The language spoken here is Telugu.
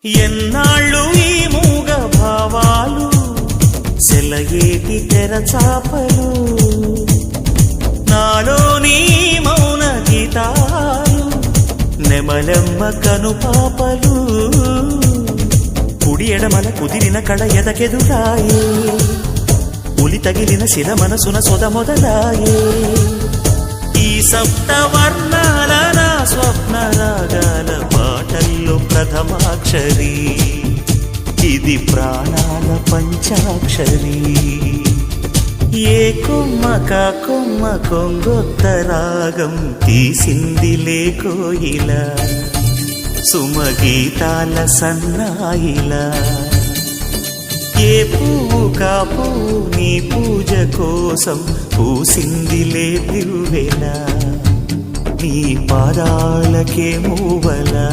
ఎన్నాళ్ళు ఈ మూగ భావాలు సెలయేటి తెరచాపలు నాలోని మౌన గీతాలు నెమలెమ్మ కనుపాపలు కుడి ఎడమల కుదిరిన కళ ఎదకెదురాయే ఉలి తగిలిన శిల మనసున సొద మొదలాయే ఈ సప్తవర్ణాల నా స్వప్న రాగాల పాటల్లో ప్రథమాక్షరి ఇది ప్రాణాల పంచాక్షరి ఏ కొమ్మక కొమ్మ కొంగొత్త రాగం తీసిందిలే కోయిలా సుమగీతాల సన్నాయిలా ఏ పువ్వు కాపు నీ పూజ కోసం పూసిందిలే దివ్వెలా నీ పాదాలకే మూవలా